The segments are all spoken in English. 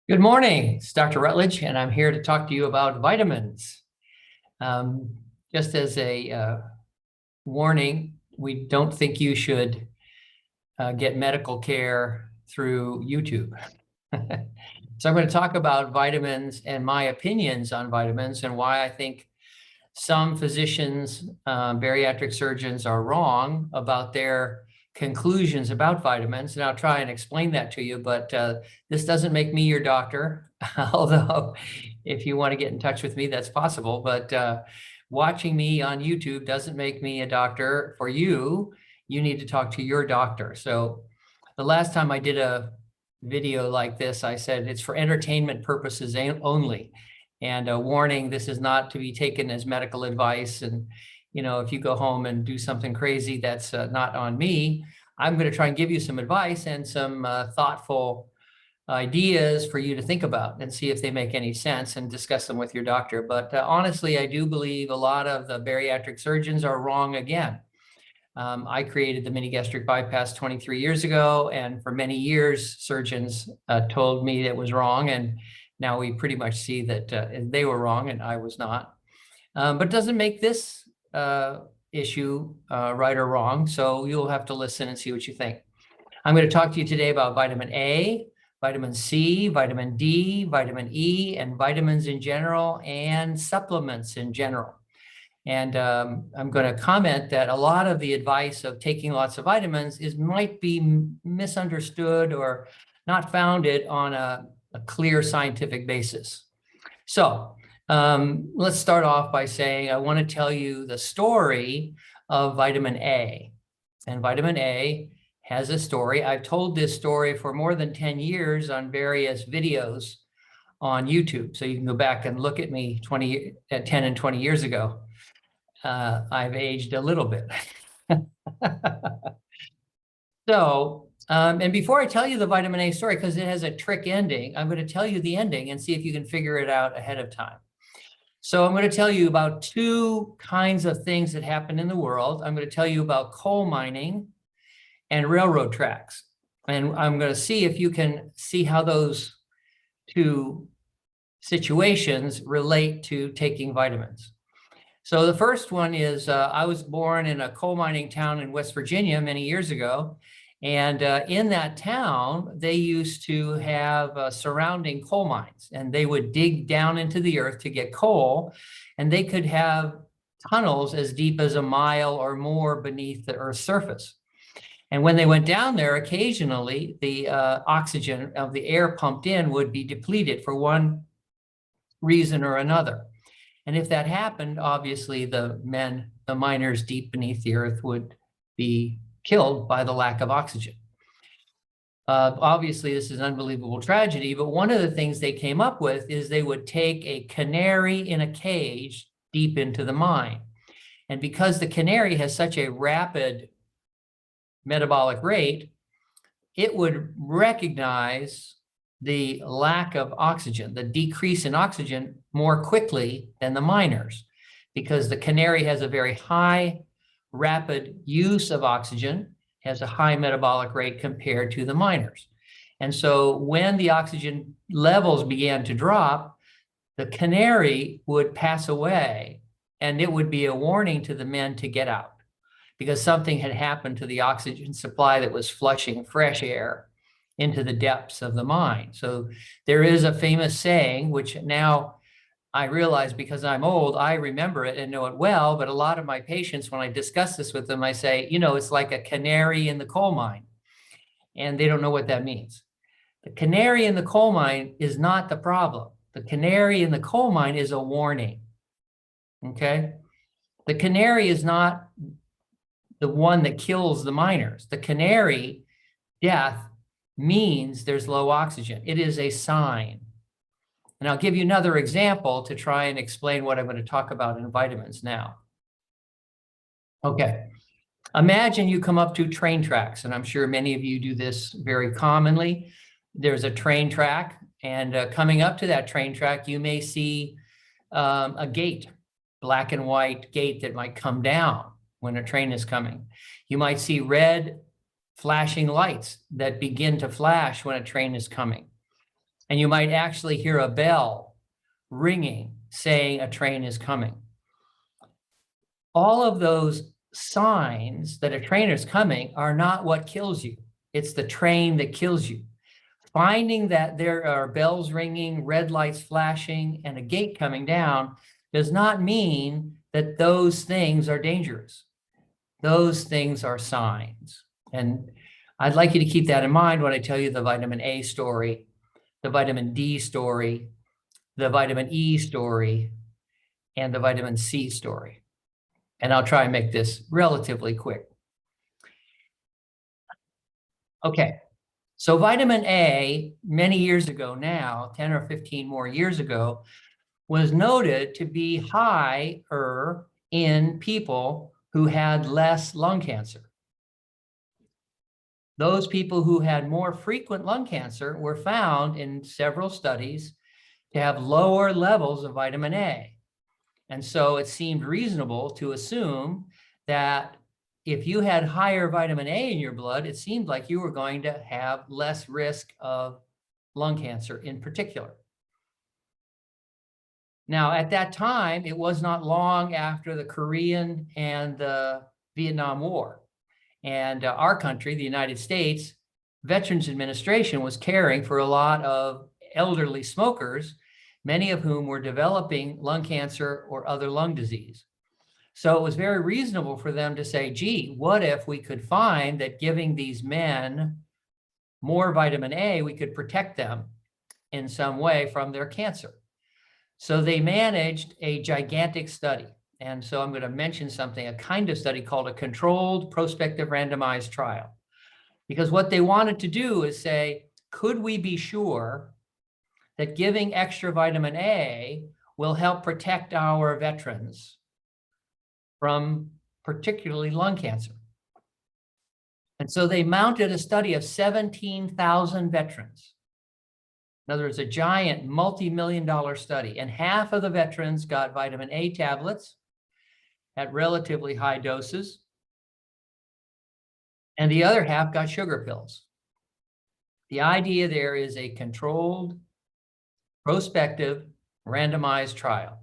Good morning, it's Dr. Rutledge, and I'm here to talk to you about vitamins. Just as a warning, we don't think you should get medical care through YouTube. So I'm going to talk about vitamins and my opinions on vitamins and why I think some physicians, bariatric surgeons are wrong about their conclusions about vitamins. And I'll try and explain that to you, but this doesn't make me your doctor, although if you want to get in touch with me, that's possible. But watching me on YouTube doesn't make me a doctor for you. You need to talk to your doctor. So the last time I did a video like this, I said it's for entertainment purposes only. And a warning, this is not to be taken as medical advice. And, you know, if you go home and do something crazy, that's not on me. I'm going to try and give you some advice and some thoughtful ideas for you to think about and see if they make any sense and discuss them with your doctor. But honestly, I do believe a lot of the bariatric surgeons are wrong again. I created the mini gastric bypass 23 years ago, and for many years, surgeons told me that it was wrong. And now we pretty much see that they were wrong and I was not. But it doesn't make this issue right or wrong. So you'll have to listen and see what you think. I'm going to talk to you today about vitamin A, vitamin C, vitamin D, vitamin E, and vitamins in general, and supplements in general. And I'm going to comment that a lot of the advice of taking lots of vitamins might be misunderstood or not founded on a clear scientific basis. So let's start off by saying I want to tell you the story of vitamin A. And vitamin A has a story. I've told this story for more than 10 years on various videos on YouTube. So you can go back and look at me 10 and 20 years ago. I've aged a little bit. So, and before I tell you the vitamin A story, because it has a trick ending, I'm going to tell you the ending and see if you can figure it out ahead of time. So I'm going to tell you about two kinds of things that happen in the world. I'm going to tell you about coal mining and railroad tracks. And I'm going to see if you can see how those two situations relate to taking vitamins. So the first one is I was born in a coal mining town in West Virginia many years ago. And in that town, they used to have surrounding coal mines, and they would dig down into the earth to get coal, and they could have tunnels as deep as a mile or more beneath the earth's surface. And when they went down there, occasionally the oxygen of the air pumped in would be depleted for one reason or another. And if that happened, obviously the miners deep beneath the earth would be killed by the lack of oxygen. Obviously, this is an unbelievable tragedy, but one of the things they came up with is they would take a canary in a cage deep into the mine. And because the canary has such a rapid metabolic rate, it would recognize the lack of oxygen, the decrease in oxygen more quickly than the miners, because the canary has a very high rapid use of oxygen, has a high metabolic rate compared to the miners. And so when the oxygen levels began to drop, the canary would pass away, and it would be a warning to the men to get out, because something had happened to the oxygen supply that was flushing fresh air into the depths of the mine. So there is a famous saying, which now I realize because I'm old, I remember it and know it well, but a lot of my patients, when I discuss this with them, I say, you know, it's like a canary in the coal mine, and they don't know what that means. The canary in the coal mine is not the problem. The canary in the coal mine is a warning, okay? The canary is not the one that kills the miners. The canary death means there's low oxygen. It is a sign. And I'll give you another example to try and explain what I'm going to talk about in vitamins now. Okay, imagine you come up to train tracks, and I'm sure many of you do this very commonly. There's a train track, and coming up to that train track, you may see a gate, black and white gate that might come down when a train is coming. You might see red flashing lights that begin to flash when a train is coming. And you might actually hear a bell ringing saying a train is coming. All of those signs that a train is coming are not what kills you. It's the train that kills you. Finding that there are bells ringing, red lights flashing, and a gate coming down does not mean that those things are dangerous. Those things are signs. And I'd like you to keep that in mind when I tell you the vitamin A story, the vitamin D story, the vitamin E story, and the vitamin C story. And I'll try and make this relatively quick. Okay, so vitamin A, many years ago now, 10 or 15 more years ago, was noted to be higher in people who had less lung cancer. Those people who had more frequent lung cancer were found in several studies to have lower levels of vitamin A. And so it seemed reasonable to assume that if you had higher vitamin A in your blood, it seemed like you were going to have less risk of lung cancer in particular. Now, at that time, it was not long after the Korean and the Vietnam War. And our country, the United States, Veterans Administration was caring for a lot of elderly smokers, many of whom were developing lung cancer or other lung disease. So it was very reasonable for them to say, gee, what if we could find that giving these men more vitamin A, we could protect them in some way from their cancer. So they managed a gigantic study. And so I'm going to mention something, a kind of study called a controlled prospective randomized trial. Because what they wanted to do is say, could we be sure that giving extra vitamin A will help protect our veterans from particularly lung cancer? And so they mounted a study of 17,000 veterans. In other words, a giant multi-million-dollar study. And half of the veterans got vitamin A tablets at relatively high doses. And the other half got sugar pills. The idea there is a controlled, prospective, randomized trial.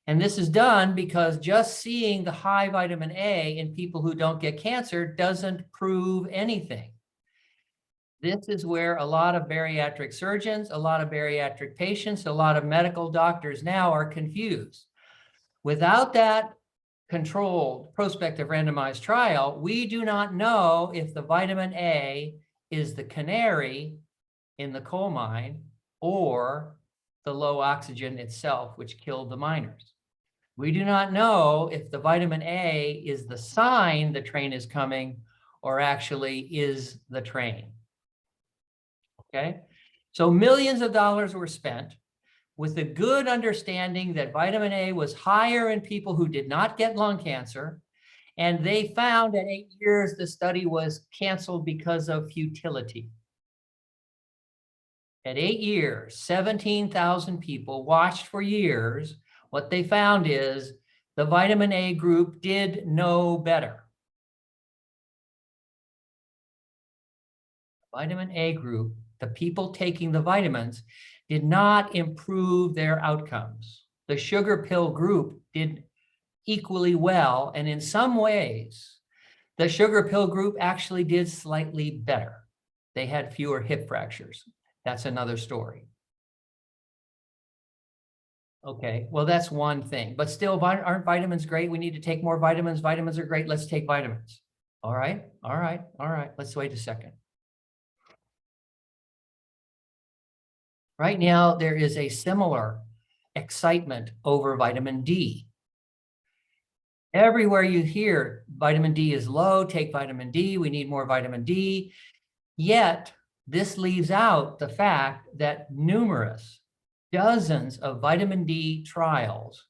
And this is done because just seeing the high vitamin A in people who don't get cancer doesn't prove anything. This is where a lot of bariatric surgeons, a lot of bariatric patients, a lot of medical doctors now are confused. Without that controlled prospective randomized trial, we do not know if the vitamin A is the canary in the coal mine or the low oxygen itself, which killed the miners. We do not know if the vitamin A is the sign the train is coming or actually is the train. Okay, so millions of dollars were spent with the good understanding that vitamin A was higher in people who did not get lung cancer. And they found at 8 years, the study was canceled because of futility. At 8 years, 17,000 people watched for years. What they found is the vitamin A group did no better. Vitamin A group, the people taking the vitamins, did not improve their outcomes. The sugar pill group did equally well, and in some ways, the sugar pill group actually did slightly better. They had fewer hip fractures. That's another story. Okay, well, that's one thing, but still, aren't vitamins great? We need to take more vitamins. Vitamins are great. Let's take vitamins. All right, all right, all right. Let's wait a second. Right now, there is a similar excitement over vitamin D. Everywhere you hear vitamin D is low, take vitamin D, we need more vitamin D. Yet, this leaves out the fact that numerous, dozens of vitamin D trials,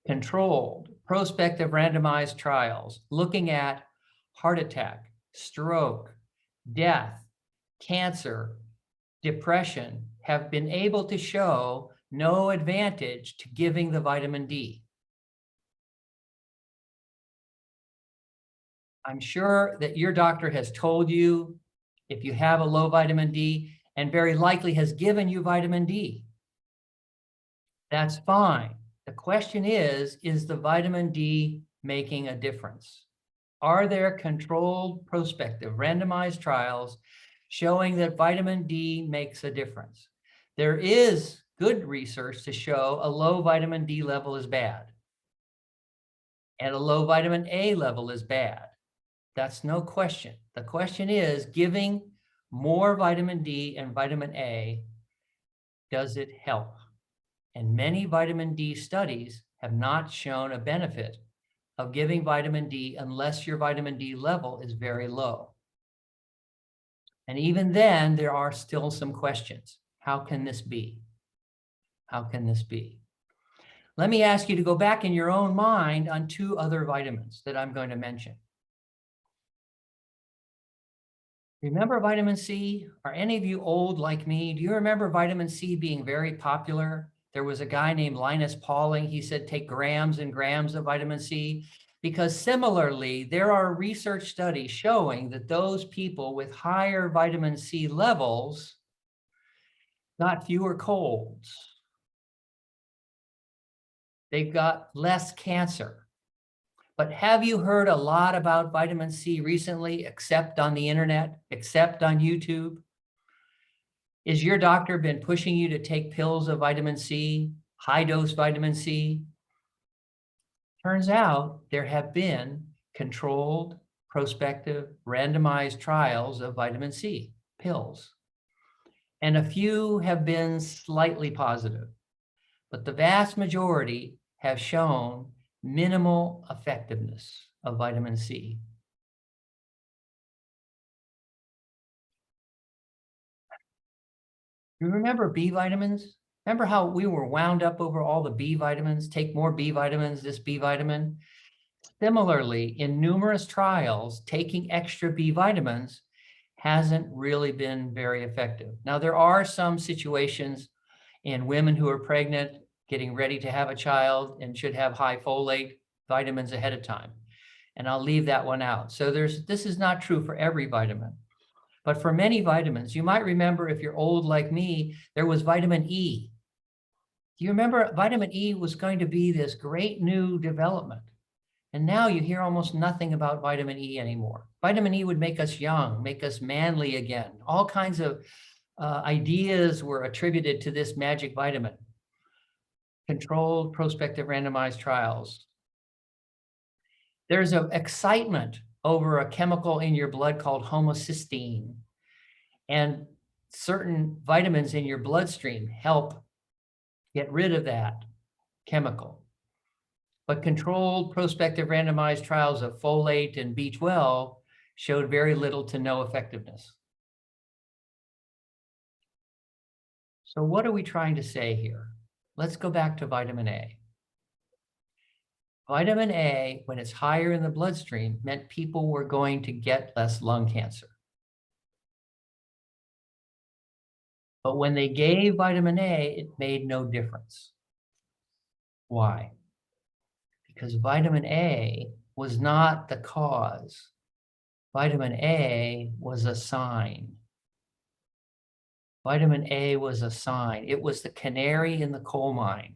controlled, prospective randomized trials, looking at heart attack, stroke, death, cancer, depression, have been able to show no advantage to giving the vitamin D. I'm sure that your doctor has told you if you have a low vitamin D, and very likely has given you vitamin D. That's fine. The question is the vitamin D making a difference? Are there controlled prospective randomized trials showing that vitamin D makes a difference? There is good research to show a low vitamin D level is bad and a low vitamin A level is bad. That's no question. The question is, giving more vitamin D and vitamin A, does it help? And many vitamin D studies have not shown a benefit of giving vitamin D unless your vitamin D level is very low. And even then, there are still some questions. How can this be? How can this be? Let me ask you to go back in your own mind on two other vitamins that I'm going to mention. Remember vitamin C? Are any of you old like me? Do you remember vitamin C being very popular? There was a guy named Linus Pauling. He said, take grams and grams of vitamin C, because similarly, there are research studies showing that those people with higher vitamin C levels got fewer colds. They've got less cancer. But have you heard a lot about vitamin C recently, except on the internet, except on YouTube? Is your doctor been pushing you to take pills of vitamin C, high dose vitamin C? Turns out there have been controlled, prospective, randomized trials of vitamin C pills. And a few have been slightly positive, but the vast majority have shown minimal effectiveness of vitamin C. You remember B vitamins? Remember how we were wound up over all the B vitamins? Take more B vitamins, this B vitamin. Similarly, in numerous trials, taking extra B vitamins hasn't really been very effective. Now, there are some situations in women who are pregnant, getting ready to have a child, and should have high folate vitamins ahead of time. And I'll leave that one out. So this is not true for every vitamin. But for many vitamins, you might remember, if you're old like me, there was vitamin E. Do you remember vitamin E was going to be this great new development? And now you hear almost nothing about vitamin E anymore. Vitamin E would make us young, make us manly again. All kinds of ideas were attributed to this magic vitamin. Controlled prospective randomized trials. There's an excitement over a chemical in your blood called homocysteine. And certain vitamins in your bloodstream help get rid of that chemical. But controlled prospective randomized trials of folate and B12 showed very little to no effectiveness. So what are we trying to say here? Let's go back to vitamin A. Vitamin A, when it's higher in the bloodstream, meant people were going to get less lung cancer. But when they gave vitamin A, it made no difference. Why? Because vitamin A was not the cause. Vitamin A was a sign. Vitamin A was a sign. It was the canary in the coal mine.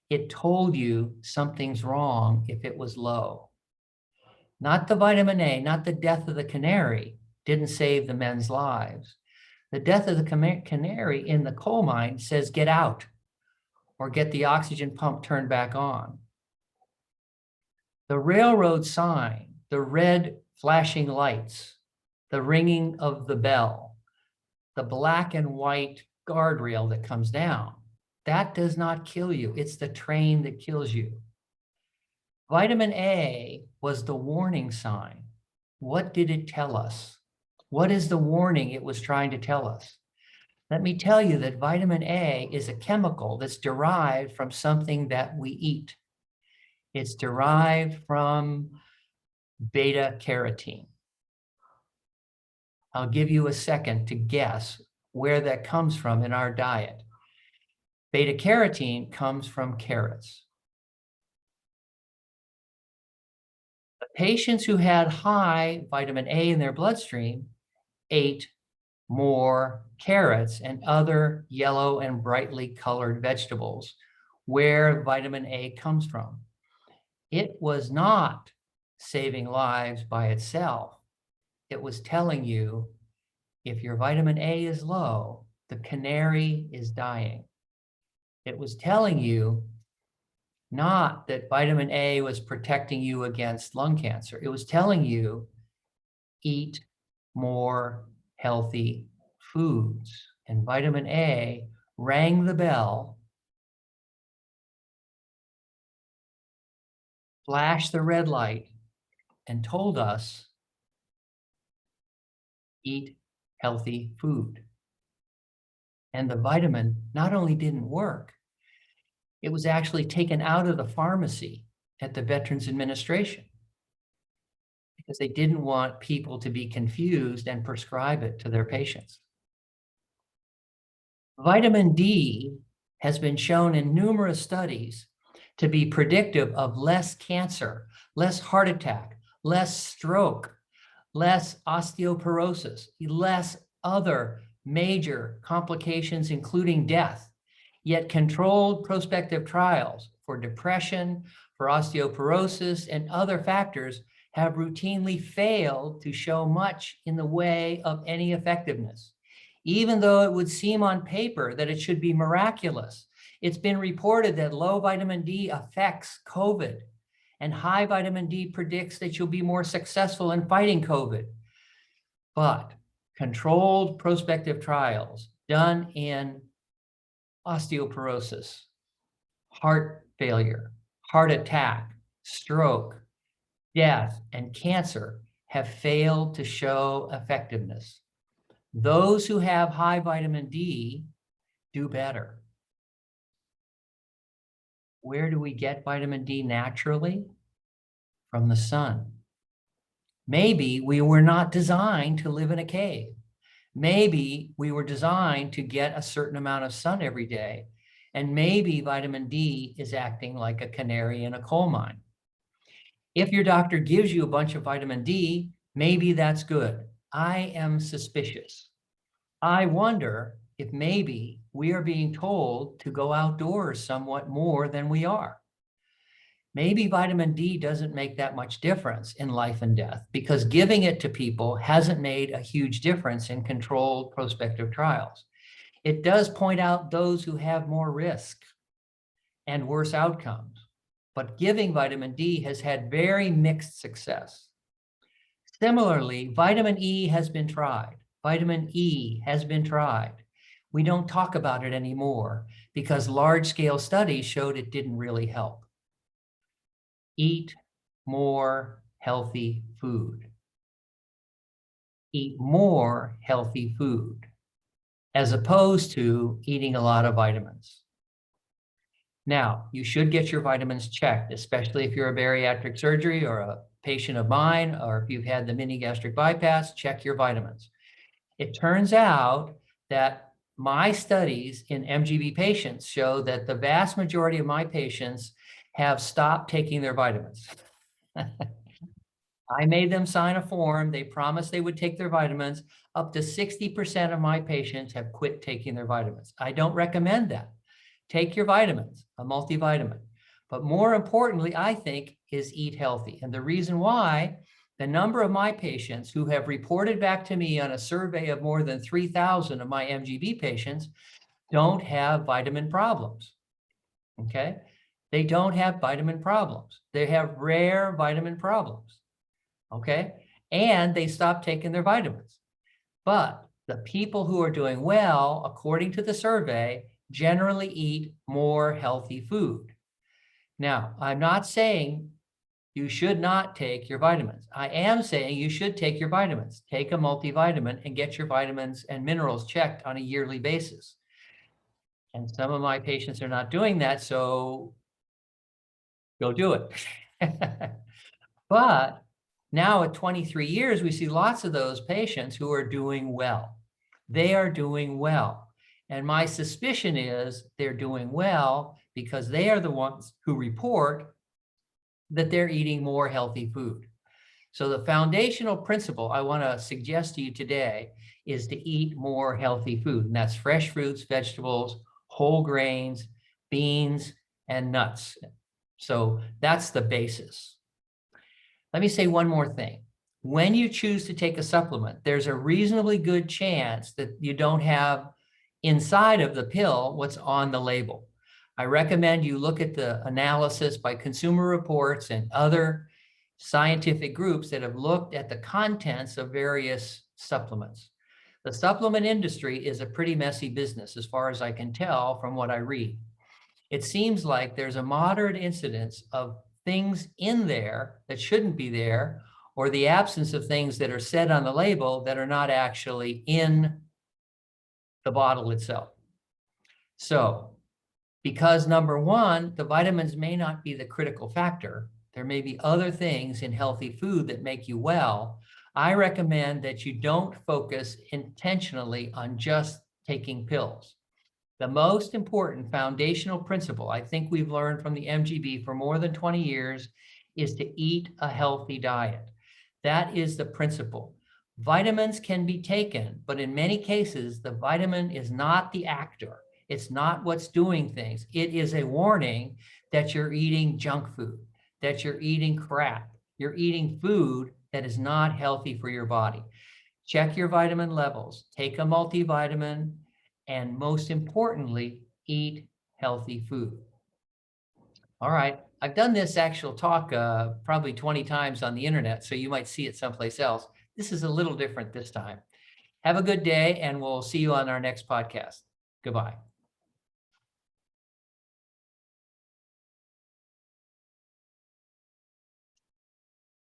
It told you something's wrong if it was low. Not the vitamin A, not the death of the canary didn't save the men's lives. The death of the canary in the coal mine says, get out or get the oxygen pump turned back on. The railroad sign, the red flashing lights, the ringing of the bell, the black and white guardrail that comes down, that does not kill you. It's the train that kills you. Vitamin A was the warning sign. What did it tell us? What is the warning it was trying to tell us? Let me tell you that vitamin A is a chemical that's derived from something that we eat. It's derived from beta carotene. I'll give you a second to guess where that comes from in our diet. Beta carotene comes from carrots. The patients who had high vitamin A in their bloodstream ate more carrots and other yellow and brightly colored vegetables where vitamin A comes from. It was not saving lives by itself. It was telling you if your vitamin A is low, the canary is dying. It was telling you not that vitamin A was protecting you against lung cancer. It was telling you eat more healthy foods. And vitamin A rang the bell, flashed the red light, and told us eat healthy food. And the vitamin not only didn't work, it was actually taken out of the pharmacy at the Veterans Administration because they didn't want people to be confused and prescribe it to their patients. Vitamin D has been shown in numerous studies to be predictive of less cancer, less heart attack, less stroke, less osteoporosis, less other major complications, including death. Yet controlled prospective trials for depression, for osteoporosis, and other factors have routinely failed to show much in the way of any effectiveness. Even though it would seem on paper that it should be miraculous, it's been reported that low vitamin D affects COVID, and high vitamin D predicts that you'll be more successful in fighting COVID. But controlled prospective trials done in osteoporosis, heart failure, heart attack, stroke, death, and cancer have failed to show effectiveness. Those who have high vitamin D do better. Where do we get vitamin D naturally? From the sun. Maybe we were not designed to live in a cave. Maybe we were designed to get a certain amount of sun every day. And maybe vitamin D is acting like a canary in a coal mine. If your doctor gives you a bunch of vitamin D, maybe that's good. I am suspicious. I wonder if maybe we are being told to go outdoors somewhat more than we are. Maybe vitamin D doesn't make that much difference in life and death because giving it to people hasn't made a huge difference in controlled prospective trials. It does point out those who have more risk and worse outcomes, but giving vitamin D has had very mixed success. Similarly, vitamin E has been tried. Vitamin E has been tried. We don't talk about it anymore because large-scale studies showed it didn't really help. Eat more healthy food. Eat more healthy food, as opposed to eating a lot of vitamins. Now, you should get your vitamins checked, especially if you're a bariatric surgery or a patient of mine, or if you've had the mini gastric bypass, check your vitamins. It turns out that my studies in MGB patients show that the vast majority of my patients have stopped taking their vitamins. I made them sign a form. They promised they would take their vitamins. Up to 60% of my patients have quit taking their vitamins. I don't recommend that. Take your vitamins, a multivitamin. But more importantly, I think, is eat healthy. And the reason why, the number of my patients who have reported back to me on a survey of more than 3,000 of my MGB patients don't have vitamin problems, okay? They don't have vitamin problems. They have rare vitamin problems, okay? And they stop taking their vitamins. But the people who are doing well, according to the survey, generally eat more healthy food. Now, I'm not saying you should not take your vitamins. I am saying you should take your vitamins. Take a multivitamin and get your vitamins and minerals checked on a yearly basis. And some of my patients are not doing that, so go do it. But now at 23 years, we see lots of those patients who are doing well. They are doing well. And my suspicion is they're doing well because they are the ones who report that they're eating more healthy food. So the foundational principle I want to suggest to you today is to eat more healthy food. And that's fresh fruits, vegetables, whole grains, beans, and nuts. So that's the basis. Let me say one more thing. When you choose to take a supplement, there's a reasonably good chance that you don't have inside of the pill what's on the label. I recommend you look at the analysis by Consumer Reports and other scientific groups that have looked at the contents of various supplements. The supplement industry is a pretty messy business, as far as I can tell from what I read. It seems like there's a moderate incidence of things in there that shouldn't be there, or the absence of things that are said on the label that are not actually in the bottle itself. So, because number one, the vitamins may not be the critical factor, there may be other things in healthy food that make you well. I recommend that you don't focus intentionally on just taking pills. The most important foundational principle I think we've learned from the MGB for more than 20 years is to eat a healthy diet. That is the principle. Vitamins can be taken, but in many cases, the vitamin is not the actor. It's not what's doing things. It is a warning that you're eating junk food, that you're eating crap. You're eating food that is not healthy for your body. Check your vitamin levels, take a multivitamin, and most importantly, eat healthy food. All right, I've done this actual talk probably 20 times on the internet, so you might see it someplace else. This is a little different this time. Have a good day, and we'll see you on our next podcast. Goodbye.